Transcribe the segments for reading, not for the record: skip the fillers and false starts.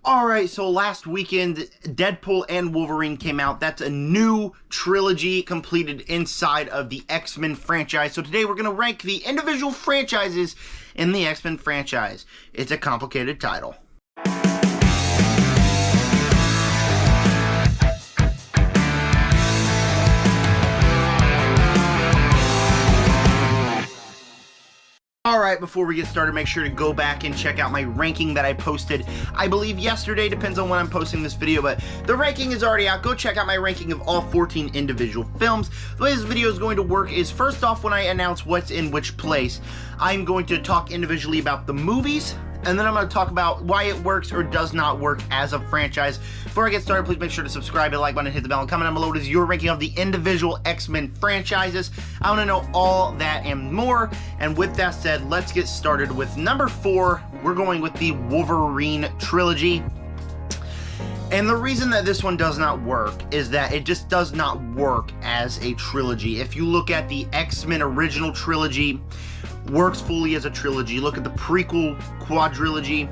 Alright, so last weekend, Deadpool and Wolverine came out. That's a new trilogy completed inside of the X-Men franchise. So today we're going to rank the individual franchises in the X-Men franchise. It's a complicated title. Alright, before we get started, make sure to go back and check out my ranking that I posted, I believe yesterday, depends on when I'm posting this video, but the ranking is already out. Go check out my ranking of all 14 individual films. The way this video is going to work is, first off, when I announce what's in which place, I'm going to talk individually about the movies, and then I'm going to talk about why it works or does not work as a franchise. Before I get started, please make sure to subscribe, hit the like button, hit the bell, and comment down below what is your ranking of the individual X-Men franchises. I want to know all that and more. And with that said, let's get started with number 4. We're going with the Wolverine trilogy. And the reason that this one does not work is that it just does not work as a trilogy. If you look at the X-Men original trilogy, works fully as a trilogy. Look at the prequel quadrilogy,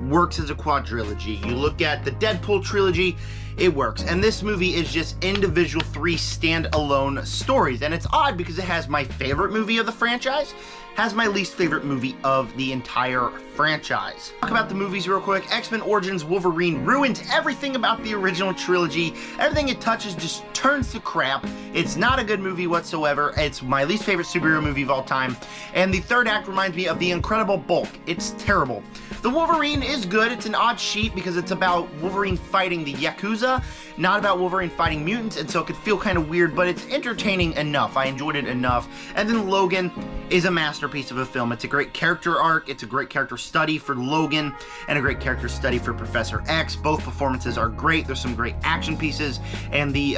works as a quadrilogy. You look at the Deadpool trilogy, it works. And this movie is just individual 3 standalone stories. And it's odd because it has my favorite movie of the franchise, has my least favorite movie of the entire franchise. Talk about the movies real quick. X-Men Origins Wolverine ruins everything about the original trilogy. Everything it touches just turns to crap. It's not a good movie whatsoever. It's my least favorite superhero movie of all time. And the third act reminds me of The Incredible Bulk. It's terrible. The Wolverine is good. It's an odd sheet because it's about Wolverine fighting the Yakuza, not about Wolverine fighting mutants, and so it could feel kind of weird, but it's entertaining enough. I enjoyed it enough. And then Logan is a masterpiece of a film. It's a great character arc, it's a great character study for Logan, and a great character study for Professor X. Both performances are great. There's some great action pieces, and the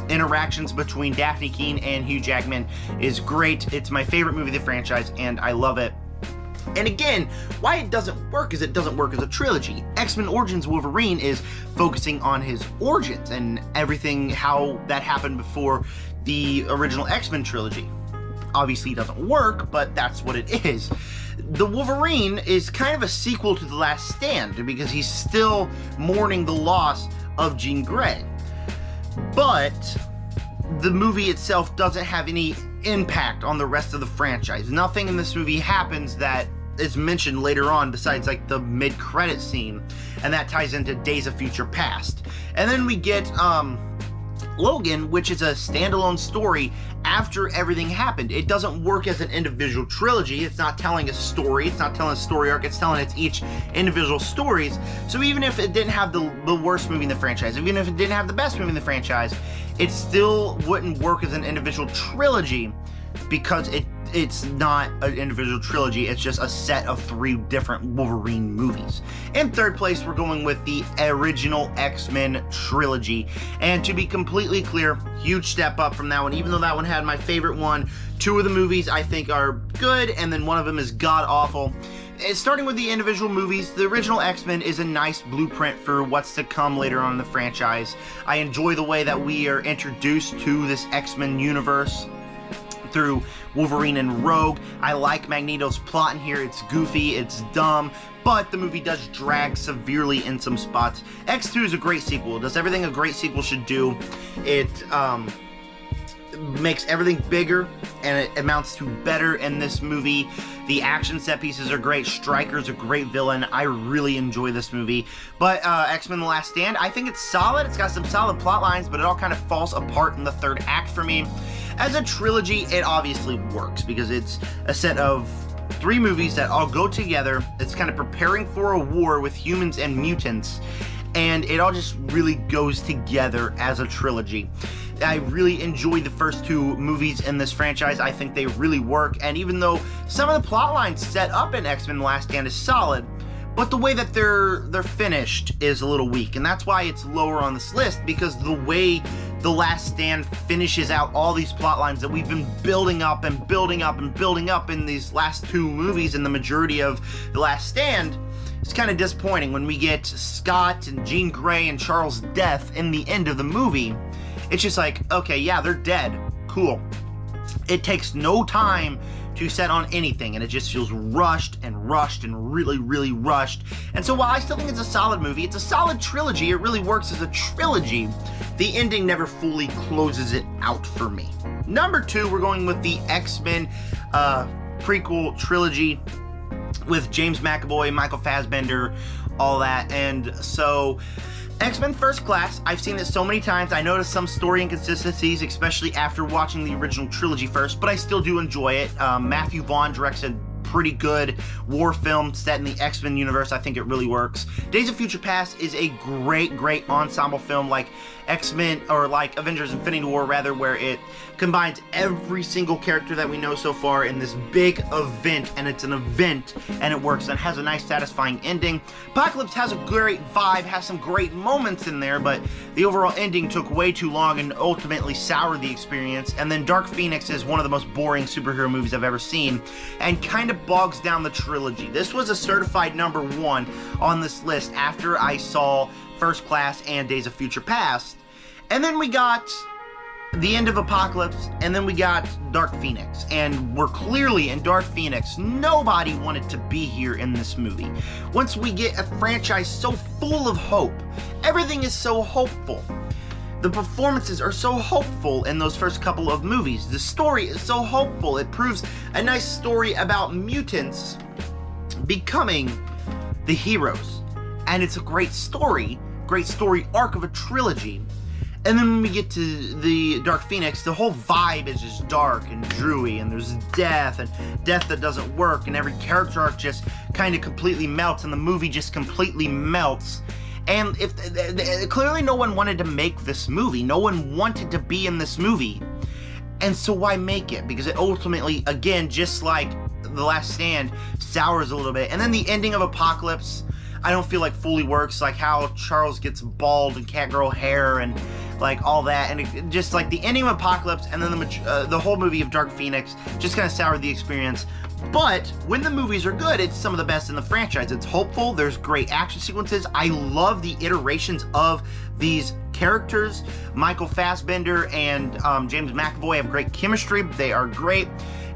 interactions between Daphne Keane and Hugh Jackman is great. It's my favorite movie of the franchise, and I love it. And again, why it doesn't work is it doesn't work as a trilogy. X-Men Origins Wolverine is focusing on his origins and everything, how that happened before the original X-Men trilogy. Obviously it doesn't work, but that's what it is. The Wolverine is kind of a sequel to The Last Stand because he's still mourning the loss of Jean Grey. But the movie itself doesn't have any impact on the rest of the franchise. Nothing in this movie happens that is mentioned later on besides like the mid-credit scene, and that ties into Days of Future Past. And then we get Logan, which is a standalone story after everything happened. It doesn't work as an individual trilogy. It's not telling a story. It's not telling a story arc. It's telling its each individual stories. So even if it didn't have the worst movie in the franchise, even if it didn't have the best movie in the franchise, it still wouldn't work as an individual trilogy because it's not an individual trilogy. It's just a set of 3 different Wolverine movies. In third place, we're going with the original X-Men trilogy. And to be completely clear, huge step up from that one. Even though that one had my favorite one, 2 of the movies I think are good, and then one of them is god-awful. Starting with the individual movies, the original X-Men is a nice blueprint for what's to come later on in the franchise. I enjoy the way that we are introduced to this X-Men universe through Wolverine and Rogue. I like Magneto's plot in here. It's goofy, it's dumb, but the movie does drag severely in some spots. X2 is a great sequel. It does everything a great sequel should do. It makes everything bigger, and it amounts to better in this movie. The action set pieces are great. Stryker's a great villain. I really enjoy this movie. But X-Men The Last Stand, I think it's solid. It's got some solid plot lines, but it all kind of falls apart in the third act for me. As a trilogy, it obviously works because it's a set of 3 movies that all go together. It's kind of preparing for a war with humans and mutants, and it all just really goes together as a trilogy. I really enjoyed the first 2 movies in this franchise. I think they really work, and even though some of the plot lines set up in X-Men The Last Stand is solid, but the way that they're finished is a little weak, and that's why it's lower on this list, because the way The Last Stand finishes out all these plot lines that we've been building up and building up and building up in these last 2 movies and the majority of The Last Stand, it's kind of disappointing when we get Scott and Jean Grey and Charles' death in the end of the movie. It's just like, okay, yeah, they're dead. Cool. It takes no time to set on anything, and it just feels rushed and really, really rushed. And so while I still think it's a solid movie, it's a solid trilogy, it really works as a trilogy, the ending never fully closes it out for me. Number 2, we're going with the X-Men prequel trilogy with James McAvoy, Michael Fassbender, all that. And so X-Men First Class, I've seen this so many times. I noticed some story inconsistencies, especially after watching the original trilogy first, but I still do enjoy it. Matthew Vaughn directs a pretty good war film set in the X-Men universe. I think it really works. Days of Future Past is a great ensemble film, like X-Men, or like Avengers Infinity War rather, where it combines every single character that we know so far in this big event, and it's an event, and it works, and has a nice satisfying ending. Apocalypse has a great vibe, has some great moments in there, but the overall ending took way too long and ultimately soured the experience. And then Dark Phoenix is one of the most boring superhero movies I've ever seen, and kind of bogs down the trilogy. This was a certified number 1 on this list after I saw First Class and Days of Future Past. And then we got the end of Apocalypse, and then we got Dark Phoenix. And we're clearly in Dark Phoenix. Nobody wanted to be here in this movie. Once we get a franchise so full of hope, everything is so hopeful. The performances are so hopeful in those first couple of movies. The story is so hopeful. It proves a nice story about mutants becoming the heroes. And it's a great story arc of a trilogy. And then when we get to the Dark Phoenix, the whole vibe is just dark and dreary, and there's death, and death that doesn't work, and every character arc just kind of completely melts, and the movie just completely melts. And clearly no one wanted to make this movie. No one wanted to be in this movie. And so why make it? Because it ultimately, again, just like The Last Stand, sours a little bit. And then the ending of Apocalypse, I don't feel like fully works, like how Charles gets bald and can't grow hair and like all that, and it just like the ending of Apocalypse and then the whole movie of Dark Phoenix just kind of soured the experience. But when the movies are good, it's some of the best in the franchise. It's hopeful, there's great action sequences. I love the iterations of these characters. Michael Fassbender and James McAvoy have great chemistry. They are great.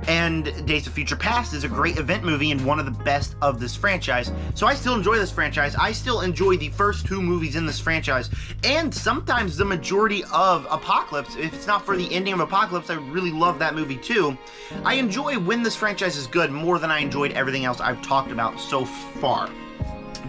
And Days of Future Past is a great event movie and one of the best of this franchise. So I still enjoy this franchise. I still enjoy the first 2 movies in this franchise, and sometimes the majority of Apocalypse. If it's not for the ending of Apocalypse, I really love that movie too. I enjoy when this franchise is good more than I enjoyed everything else I've talked about so far.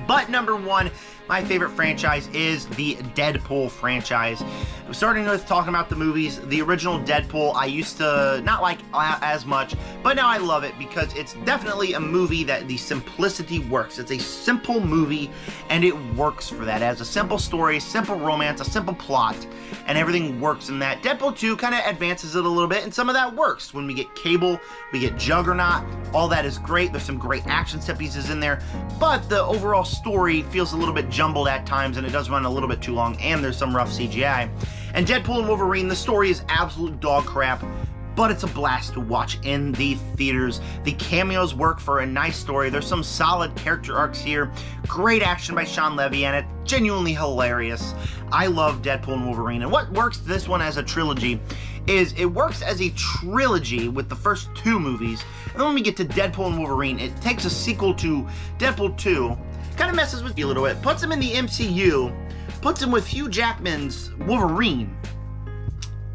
But number 1, my favorite franchise is the Deadpool franchise. Starting with talking about the movies, the original Deadpool I used to not like as much, but now I love it because it's definitely a movie that the simplicity works. It's a simple movie and it works for that. It has a simple story, simple romance, a simple plot, and everything works in that. Deadpool 2 kind of advances it a little bit, and some of that works. When we get Cable, we get Juggernaut, all that is great. There's some great action set pieces in there, but the overall story feels a little bit jumbled at times, and it does run a little bit too long, and there's some rough CGI. And Deadpool and Wolverine, the story is absolute dog crap, but it's a blast to watch in the theaters. The cameos work for a nice story. There's some solid character arcs here. Great action by Sean Levy, and it's genuinely hilarious. I love Deadpool and Wolverine, and what works this one as a trilogy is it works as a trilogy with the first 2 movies, and then when we get to Deadpool and Wolverine, it takes a sequel to Deadpool 2, kind of messes with you a little bit, puts him in the MCU, puts him with Hugh Jackman's Wolverine,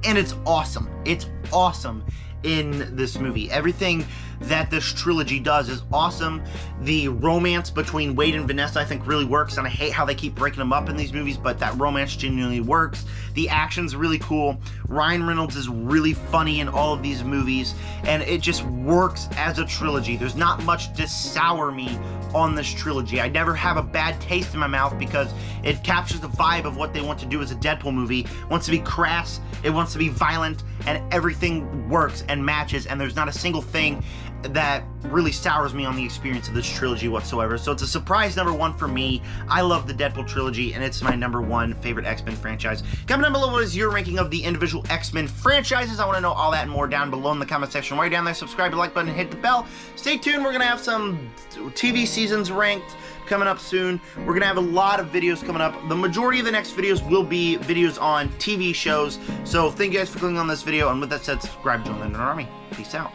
and it's awesome. It's awesome in this movie. Everything that this trilogy does is awesome. The romance between Wade and Vanessa I think really works, and I hate how they keep breaking them up in these movies, but that romance genuinely works. The action's really cool. Ryan Reynolds is really funny in all of these movies, and it just works as a trilogy. There's not much to sour me on this trilogy. I never have a bad taste in my mouth because it captures the vibe of what they want to do as a Deadpool movie. It wants to be crass, it wants to be violent, and everything works and matches, and there's not a single thing that really sours me on the experience of this trilogy whatsoever. So it's a surprise number 1 for me. I love the Deadpool trilogy, and it's my number 1 favorite X-Men franchise. Comment down below what is your ranking of the individual X-Men franchises. I want to know all that and more down below in the comment section. While you're down there, subscribe, the like button, and hit the bell. Stay tuned. We're going to have some TV seasons ranked coming up soon. We're going to have a lot of videos coming up. The majority of the next videos will be videos on TV shows. So thank you guys for clicking on this video, and with that said, subscribe, join the Nerd Army. Peace out.